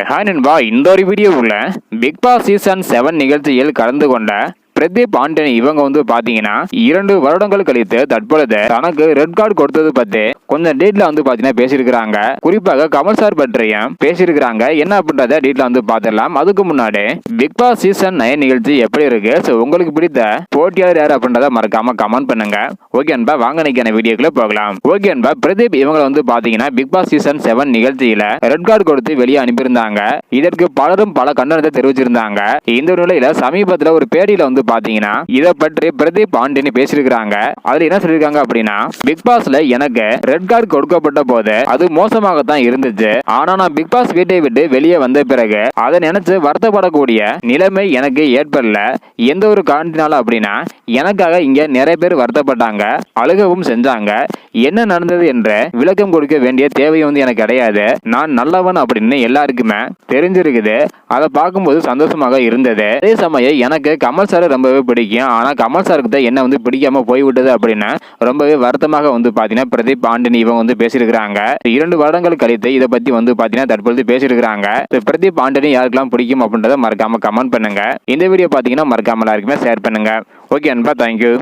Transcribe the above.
Hi நண்பா, இந்த ஒரு வீடியோவுல பிக் பாஸ் சீசன் 7 நிகழ்ச்சியில் கலந்து கொண்ட பிரதீப் ஆண்டனி இவங்க பாத்தீங்கன்னா 2 வருடங்கள் கழித்து தற்பொழுது தனக்கு ரெட் கார்டு கொடுத்தது பத்தி கொஞ்சம் டீட்ல பாத்தீங்கன்னா பேசியிருக்கிறாங்க. குறிப்பாக கமல் சார் பற்றியும் பேசியிருக்கிறாங்க. என்ன அப்படின்றத டீட்ல பாத்திரலாம். அதுக்கு முன்னாடி பிக் பாஸ் சீசன் 9 நிகழ்ச்சி எப்படி இருக்கு, உங்களுக்கு பிடித்த போட்டியாளர் யார் அப்படின்றத மறக்காம கமெண்ட் பண்ணுங்க. ஓகே அன்பா, வாங்க நினைக்கிற வீடியோக்குள்ள போகலாம். ஓகே அன்பா, பிரதீப் இவங்க பாத்தீங்கன்னா பிக் பாஸ் சீசன் 7 நிகழ்ச்சியில ரெட் கார்டு கொடுத்து வெளியே அனுப்பியிருந்தாங்க. இதற்கு பலரும் பல கண்டனத்தை தெரிவிச்சிருந்தாங்க. இந்த நிலையில சமீபத்துல ஒரு பேட்டியில பாத்தீங்கன்னா இத பற்றி பிரதீப் ஆண்டனி பேசியிருக்கிறாங்க. அதுல என்ன சொல்லிருக்காங்க அப்படின்னா, பிக் பாஸ்ல எனக்கு ரெட் கார்டு கொடுக்கப்பட்ட போது அது மோசமாகத்தான் இருந்துச்சு. ஆனா நான் பிக் பாஸ் வீட்டை விட்டு வெளியே வந்த பிறகு அதை நினைச்சு வருத்தப்படக்கூடிய நிலைமை எனக்கு ஏற்படல. எந்த ஒரு காரணத்தினால அப்படின்னா, எனக்காக இங்க நிறைய பேர் வருத்தப்பட்டாங்க, அழுகவும் செஞ்சாங்க. என்ன நடந்தது என்ற விளக்கம் கொடுக்க வேண்டிய தேவை எனக்கு கிடையாது. நான் நல்லவன் அப்படின்னு எல்லாருக்குமே தெரிஞ்சிருக்குது. அதை பார்க்கும்போது சந்தோஷமாக இருந்தது. அதே சமயம் எனக்கு கமல் சார் ரொம்பவே பிடிக்கும். ஆனா கமல் சாருக்கு தான் என்ன பிடிக்காம போய்விட்டது அப்படின்னு ரொம்பவே வருத்தமாக பாத்தீங்கன்னா பிரதீப் ஆண்டனி இவங்க பேசியிருக்கிறாங்க. 2 வருடங்கள் கழித்து இதை பத்தி பாத்தீங்கன்னா தற்பொழுது பேசியிருக்கிறாங்க. பிரதீப் ஆண்டனி யாருக்கெல்லாம் பிடிக்கும் அப்படின்றத மறக்காம கமெண்ட் பண்ணுங்க. இந்த வீடியோ பாத்தீங்கன்னா மறக்காம எல்லாருக்குமே ஷேர் பண்ணுங்க. ஓகே அன்பா, தேங்க்யூ.